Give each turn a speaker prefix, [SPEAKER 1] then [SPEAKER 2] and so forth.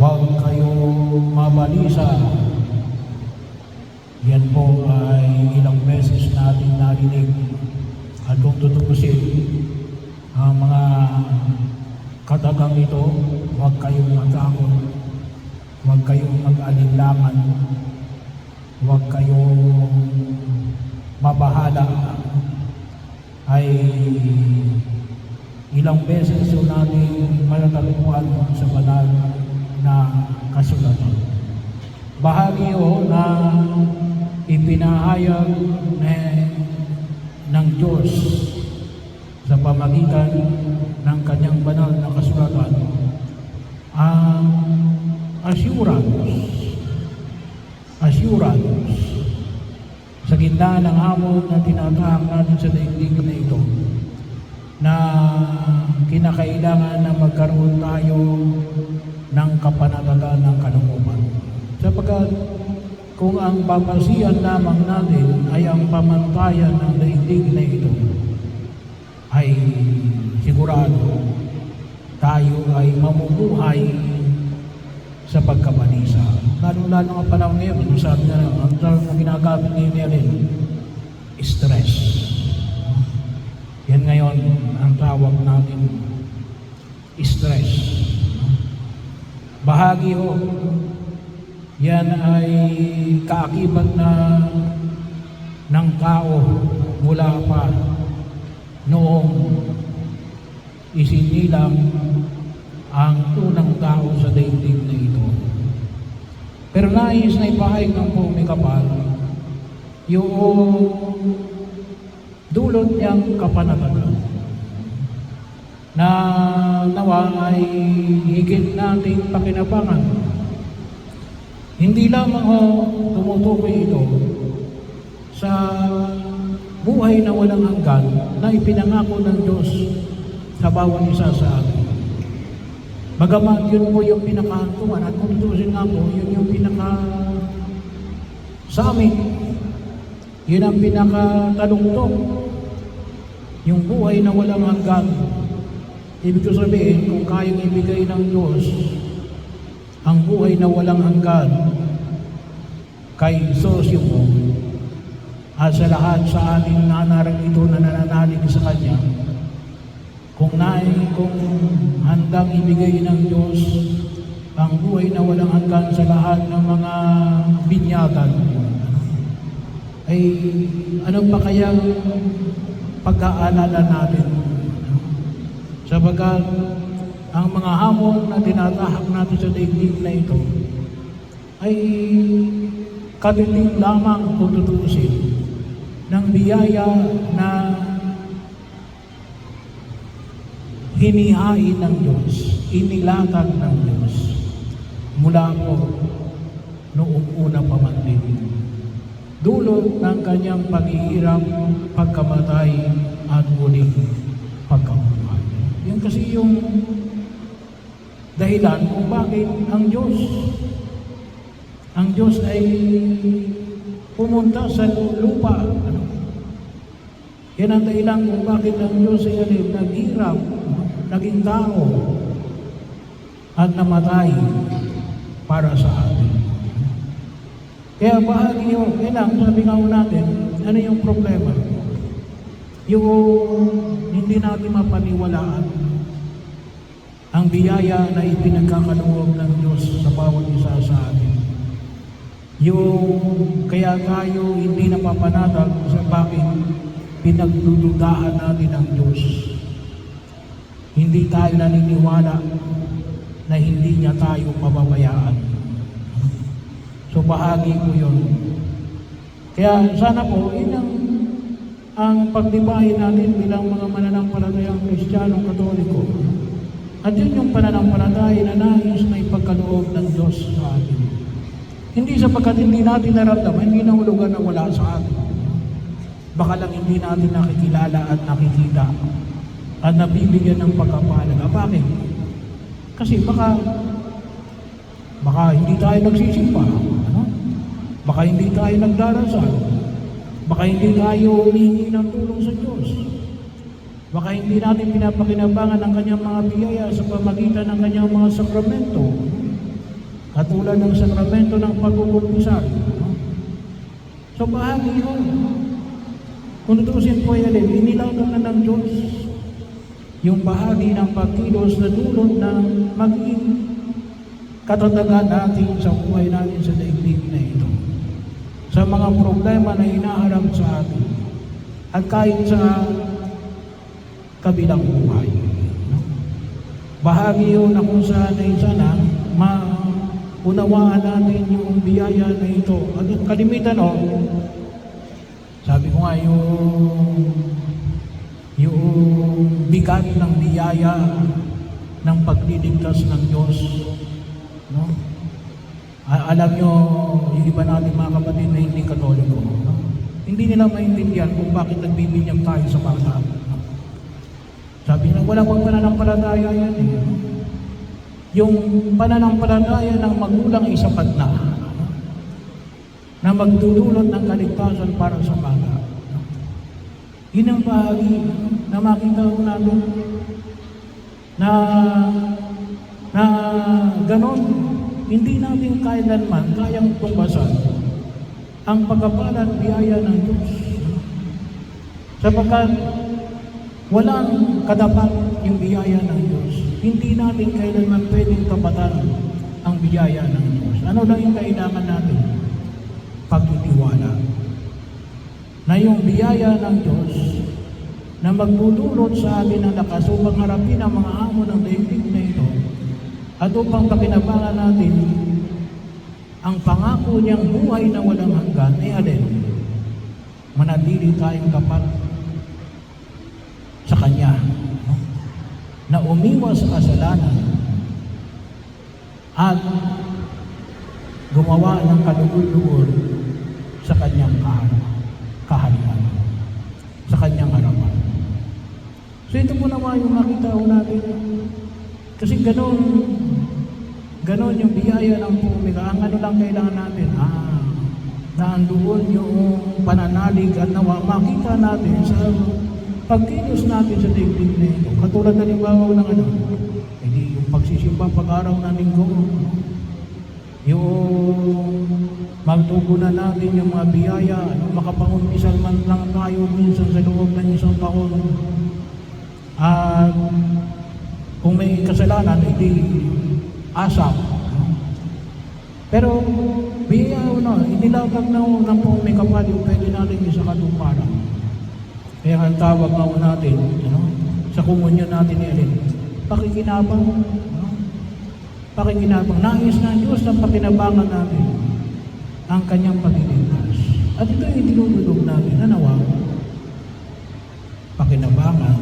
[SPEAKER 1] Huwag kayong mabalisa. Yan po ay ilang beses natin narinig. At kung tutukusin ang mga katagang ito, huwag kayong matakot, huwag kayong mag-alinlangan, huwag kayong mabahala. Ay ilang beses yung natin matatagpuan sa banal na kasulatan. Bahagi na ipinahayag ng Diyos sa pamagitan ng kanyang banal na kasulatan ang assurance sa gitna ng hamon na tinatahak natin sa daigdig na ito, na kinakailangan na magkaroon tayo ng kapanatagan ng kalooban. Sapagkat kung ang babasihan lamang natin ay ang pamantayan ng daigdig na ito, ay sigurado tayo ay mamumuhay sa pagkabalisa. Lalo-lalo ang panahon ngayon, sabi na lang, ang tawag na ginagamit ngayon, stress. Yan ngayon ang tawag natin, stress. Bahagi yan ay kaakibat ng tao mula pa noong isinilang ang unang tao sa daigdig na ito. Pero nais na ipahayag ng pumikapal yung dulot niyang kapanatagan na nawa ay higit nating pakinabangan. Hindi lamang tumutukoy ito sa buhay na walang hanggan na ipinangako ng Diyos sa bawat isa sa atin. Bagamat yun po yung pinakahantungan, at kung tutusin nga po, yun yung sa amin. Yun ang pinakatalungtong. Yung buhay na walang hanggan. Ibig ko sabihin, kung kayang ibigay ng Diyos ang buhay na walang hanggan kay Sosimo at sa lahat sa ating nanarito na nananalig sa Kanya, kung handang ibigay ng Diyos ang buhay na walang hanggan sa lahat ng mga binyagan, ay ano pa kayang pag-aalala natin? Sabagat ang mga hamon na tinatahak natin sa daigdig na ito ay katiting lamang kung tutuusin ng biyaya na hinihain ng Diyos, inilatag ng Diyos mula po noong una pa man din. Dulot ng kanyang paghihirap, pagkamatay at muling pagkabuhay. Yan kasi yung dahilan kung bakit ang Diyos ay pumunta sa lupa. Yan ang dahilan kung bakit ang Diyos ay naghirap, naging tao at namatay para sa atin. Kaya bahagi yun, kailangan sabi nga natin, ano yung problema? Yung hindi natin mapaniwalaan ang biyaya na ipinagkakaloob ng Diyos sa bawat isa sa atin. Yung kaya tayo hindi napapanatag sa bakit pinagdududahan natin ang Diyos. Hindi tayo naniniwala na hindi niya tayo mababayaan. So bahagi ko yun. Kaya sana po, ang pagdibahin natin bilang mga mananampalatayang Kristiyano, Katoliko. At yun yung pananampalataya na nais na ipagkaloob ng Diyos sa atin. Hindi sapagkat hindi natin naramdaman, hindi nahulugan na wala sa atin. Baka lang hindi natin nakikilala at nakikita at nabibigyan ng pagkapahalaga. Bakit? Kasi baka hindi tayo nagsisimba. Baka hindi tayo nagdarasal. Baka hindi tayo humingi ng tulong sa Diyos. Baka hindi natin pinapakinabangan ang kanyang mga biyaya sa pamagitan ng kanyang mga sakramento. Katulad ng sakramento ng pagkukumpisal. So bahagi yun. Kung tutusin po yan, inilaw na ng Diyos yung bahagi ng pagkilos na dulot ng maging katatagan natin sa buhay natin sa daigdig na ito. Sa mga problema na hinaharap sa atin at kahit sa kabilang buhay. Bahagi yun na kung saan ay sana maunawaan natin yung biyaya na ito. At yung kalimitan sabi ko nga yung bigat ng biyaya ng pagliligtas ng Diyos. No? Alam nyo, yung iba natin mga kapatid na hindi Katoliko, hindi nila maintindihan kung bakit nagbibinyag tayo sa bata. Sabi na, walang pananampalataya yan eh. Yung pananampalataya ng magulang ay sapat na magdudulot ng kaligtasan para sa bata. Yun ang bahagi na makita ko natin na ganon, hindi natin kailanman kayang tumbasan ang pagkapalan biyaya ng Diyos. Sapagkat walang kadapat yung biyaya ng Diyos. Hindi natin kailanman pwedeng tapatan ang biyaya ng Diyos. Ano lang yung kailangan natin? Pagtitiwala. Na yung biyaya ng Diyos na magdudulot sa atin ng lakas upang harapin ang mga hamon ng daigdig na ito at upang pakinabangan natin ang pangako niyang buhay na walang hanggan ay alin? Manatili tayong tapat sa Kanya, na umiwas sa kasalanan at gumawa ng kalugod-lugod sa Kanyang kaharian, sa Kanyang harapan. So ito po naman yung makita ko natin. Kasi ganon yung biyaya ng pumika. Ang ano lang kailangan natin, na andoon yung pananalig at nawa, makita natin sa pagkilos natin sa daigdig na ito. Katulad na libawaw ng hindi yung pagsisimba pag-araw ng linggo, yung magtugunan natin yung mga biyaya, makapanguntisal man lang tayo minsan sa loob ng isang taon. At kung may kasalanan, hindi asap. Pero biyaya inilatag na ng pumikapal yung pwede natin isa katuparan. Kaya ang tawag na natin, sa komunyon natin pakikinabang. Pakikinabang. Nais ng Diyos na pakinabangan natin ang Kanyang pagliligtas. At ito yung dinudulog natin na nawa, pakinabangan